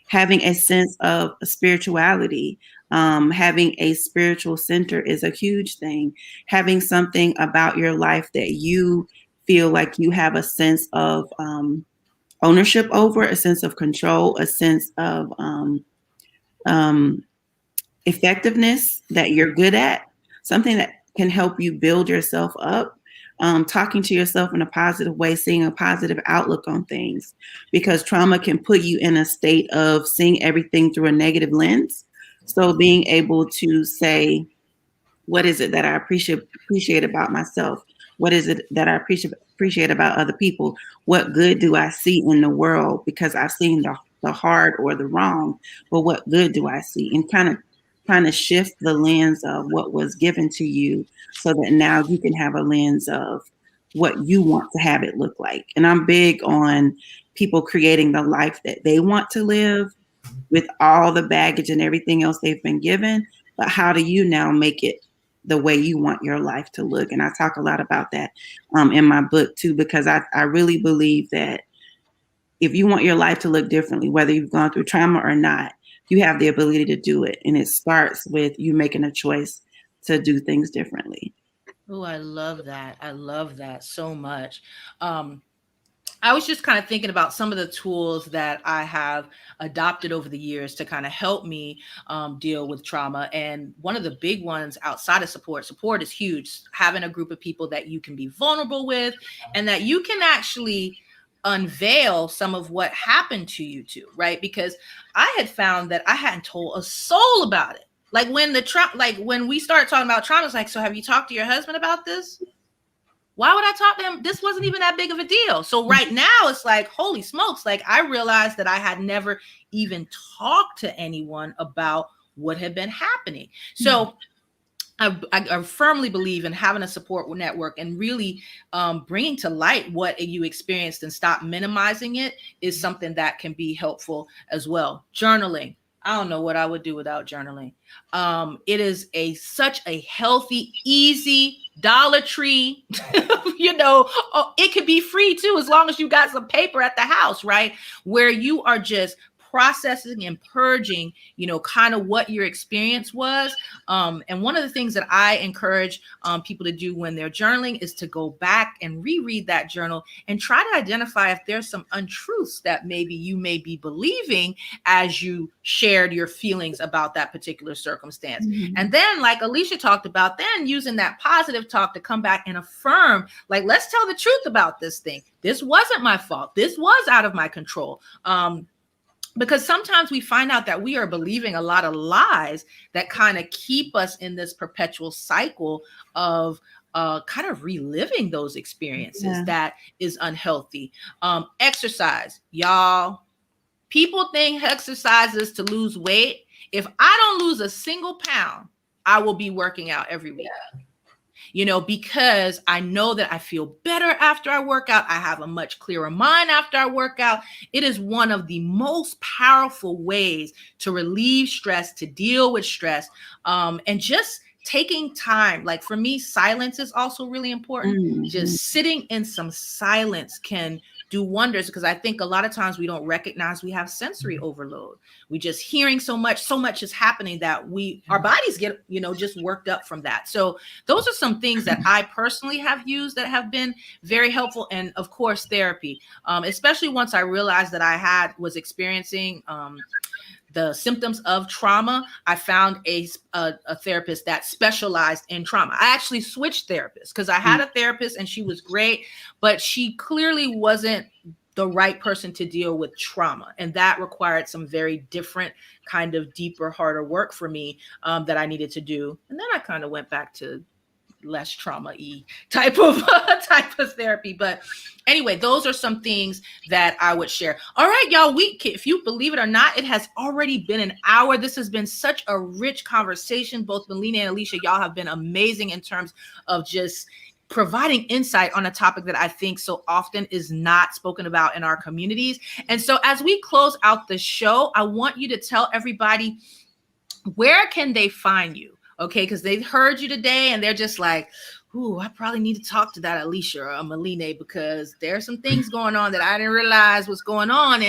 having a sense of spirituality. Having a spiritual center is a huge thing. Having something about your life that you feel like you have a sense of ownership over, a sense of control, a sense of effectiveness that you're good at, something that can help you build yourself up. talking to yourself in a positive way, seeing a positive outlook on things, because trauma can put you in a state of seeing everything through a negative lens. So being able to say, what is it that I appreciate about myself? What is it that I appreciate about other people? What good do I see in the world? Because I've seen the hard or the wrong, but what good do I see? And kind of trying to shift the lens of what was given to you so that now you can have a lens of what you want to have it look like. And I'm big on people creating the life that they want to live with all the baggage and everything else they've been given. But how do you now make it the way you want your life to look? And I talk a lot about that in my book too, because I really believe that if you want your life to look differently, whether you've gone through trauma or not, you have the ability to do it. And it starts with you making a choice to do things differently. Oh, I love that. I love that so much. I was just kind of thinking about some of the tools that I have adopted over the years to kind of help me deal with trauma. And one of the big ones outside of support is huge. Having a group of people that you can be vulnerable with and that you can actually unveil some of what happened to you too, right? Because I had found that I hadn't told a soul about it. Like when we started talking about trauma, it's like, so have you talked to your husband about this? Why would I talk to him? This wasn't even that big of a deal. So right now it's like, holy smokes. Like I realized that I had never even talked to anyone about what had been happening. So I firmly believe in having a support network and really bringing to light what you experienced and stop minimizing it is something that can be helpful as well. Journaling. I don't know what I would do without journaling. It is such a healthy, easy Dollar Tree, it could be free too, as long as you got some paper at the house, right? Where you are just processing and purging, kind of what your experience was. And one of the things that I encourage people to do when they're journaling is to go back and reread that journal and try to identify if there's some untruths that maybe you may be believing as you shared your feelings about that particular circumstance. Mm-hmm. And then, like Alicia talked about, then using that positive talk to come back and affirm, like, let's tell the truth about this thing. This wasn't my fault. This was out of my control. Because sometimes we find out that we are believing a lot of lies that kind of keep us in this perpetual cycle of kind of reliving those experiences that is unhealthy. Exercise, y'all. People think exercise is to lose weight. If I don't lose a single pound, I will be working out every week. Because I know that I feel better after I work out. I have a much clearer mind after I work out. It is one of the most powerful ways to relieve stress, to deal with stress, and just taking time. Like for me, silence is also really important. Mm-hmm. Just sitting in some silence can do wonders, because I think a lot of times we don't recognize we have sensory overload. We just hearing so much is happening that our bodies get, just worked up from that. So those are some things that I personally have used that have been very helpful. And of course, therapy, especially once I realized that I was experiencing the symptoms of trauma, I found a therapist that specialized in trauma. I actually switched therapists because I had a therapist and she was great, but she clearly wasn't the right person to deal with trauma. And that required some very different kind of deeper, harder work for me that I needed to do. And then I kind of went back to less trauma-y type of therapy. But anyway, those are some things that I would share. All right, y'all, if you believe it or not, it has already been an hour. This has been such a rich conversation. Both Melina and Alicia, y'all have been amazing in terms of just providing insight on a topic that I think so often is not spoken about in our communities. And so as we close out the show, I want you to tell everybody, where can they find you? Okay, because they've heard you today and they're just like, ooh, I probably need to talk to that Alicia or Melina, because there's some things going on that I didn't realize was going on.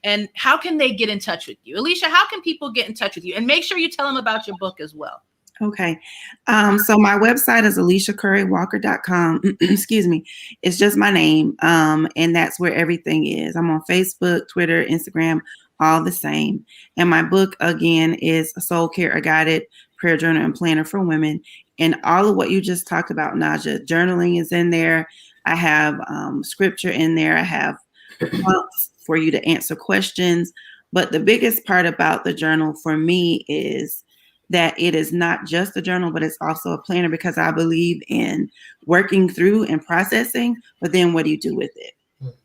And how can they get in touch with you? Alicia, how can people get in touch with you? And make sure you tell them about your book as well. Okay. So my website is aliciacurrywalker.com. Excuse me. It's just my name. And that's where everything is. I'm on Facebook, Twitter, Instagram, all the same. And my book, again, is Soul Care, A Guided Prayer Journal and Planner for Women. And all of what you just talked about, Naja, journaling is in there. I have scripture in there. I have prompts for you to answer questions. But the biggest part about the journal for me is that it is not just a journal, but it's also a planner, because I believe in working through and processing, but then what do you do with it?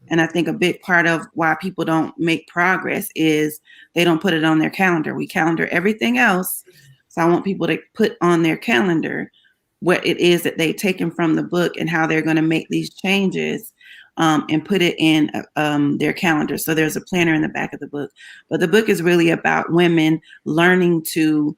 And I think a big part of why people don't make progress is they don't put it on their calendar. We calendar everything else. So I want people to put on their calendar what it is that they've taken from the book and how they're going to make these changes, and put it in their calendar. So there's a planner in the back of the book. But the book is really about women learning to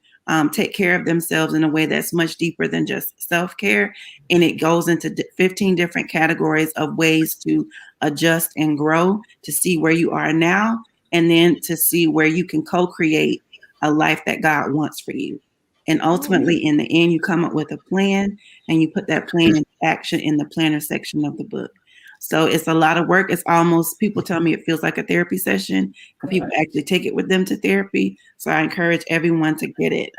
take care of themselves in a way that's much deeper than just self-care. And it goes into 15 different categories of ways to adjust and grow, to see where you are now, and then to see where you can co-create a life that God wants for you. And ultimately, in the end, you come up with a plan, and you put that plan into action in the planner section of the book. So it's a lot of work. It's almost, people tell me it feels like a therapy session, and people actually take it with them to therapy. So I encourage everyone to get it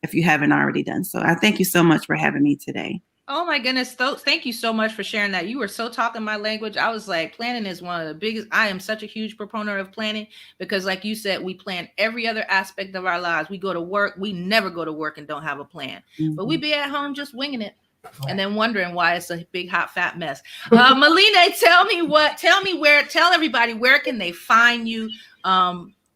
if you haven't already done so. I thank you so much for having me today. Oh my goodness. Thank you so much for sharing that. You were so talking my language. I was like, planning is one of the biggest. I am such a huge proponent of planning, because like you said, we plan every other aspect of our lives. We go to work. We never go to work and don't have a plan, but we be at home just winging it and then wondering why it's a big, hot, fat mess. Melina, tell everybody, where can they find you?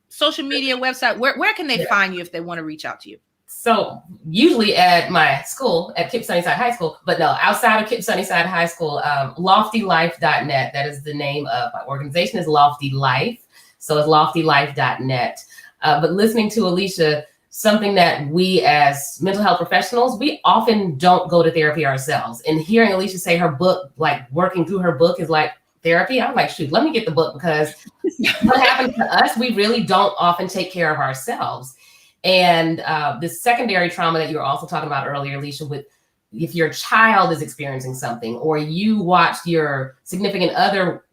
Social media, website, where can they find you if they want to reach out to you? So usually at my school, at Kip Sunnyside High School, but no, outside of Kip Sunnyside High School, loftylife.net. That is the name of my organization, is Lofty Life. So it's loftylife.net. But listening to Alicia, something that we as mental health professionals, we often don't go to therapy ourselves. And hearing Alicia say her book, like working through her book is like therapy, I'm like, shoot, let me get the book, because what happens to us, we really don't often take care of ourselves. And this secondary trauma that you were also talking about earlier, Alicia, with if your child is experiencing something, or you watched your significant other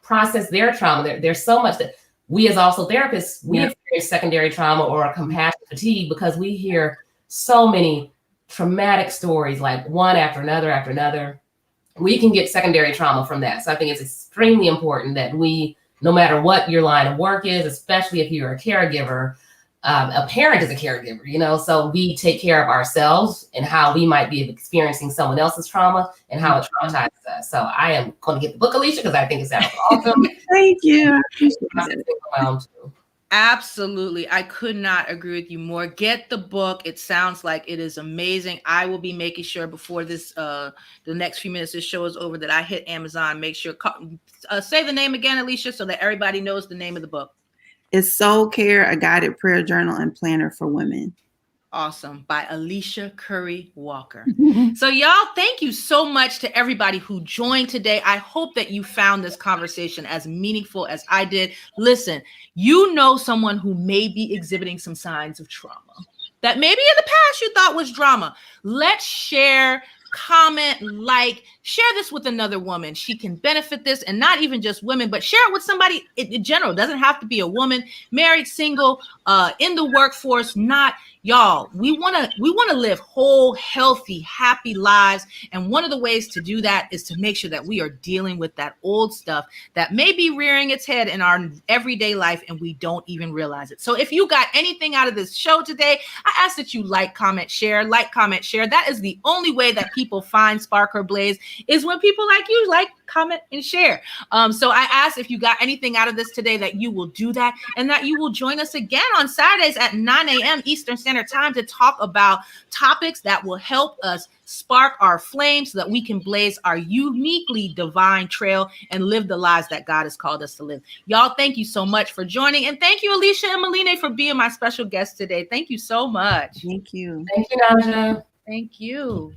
process their trauma, there's so much that we as also therapists, we experience secondary trauma or compassion fatigue, because we hear so many traumatic stories, like one after another. We can get secondary trauma from that. So I think it's extremely important that we, no matter what your line of work is, especially if you're a caregiver, a parent is a caregiver, so we take care of ourselves and how we might be experiencing someone else's trauma and how it traumatizes us. So I am going to get the book, Alicia, because I think it sounds awesome. Thank you. Absolutely. I could not agree with you more. Get the book. It sounds like it is amazing. I will be making sure before this, the next few minutes this show is over, that I hit Amazon. Make sure, say the name again, Alicia, so that everybody knows the name of the book. It's Soul Care, a guided prayer journal and planner for women. Awesome. By Alicia Curry Walker. So y'all, thank you so much to everybody who joined today. I hope that you found this conversation as meaningful as I did. Listen, you know someone who may be exhibiting some signs of trauma that maybe in the past you thought was drama. Let's share, comment, share this with another woman. She can benefit this, and not even just women, but share it with somebody in general. It doesn't have to be a woman, married, single, in the workforce, not. Y'all, we want to live whole, healthy, happy lives. And one of the ways to do that is to make sure that we are dealing with that old stuff that may be rearing its head in our everyday life, and we don't even realize it. So if you got anything out of this show today, I ask that you like, comment, share. That is the only way that people find Spark Her Blaze, is when people like you like, comment, and share. So I ask, if you got anything out of this today, that you will do that, and that you will join us again on Saturdays at 9 a.m. Eastern Standard Time to talk about topics that will help us spark our flames so that we can blaze our uniquely divine trail and live the lives that God has called us to live. Y'all, thank you so much for joining. And thank you, Alicia and Melina, for being my special guest today. Thank you so much. Thank you. Thank you, Naja. Thank you.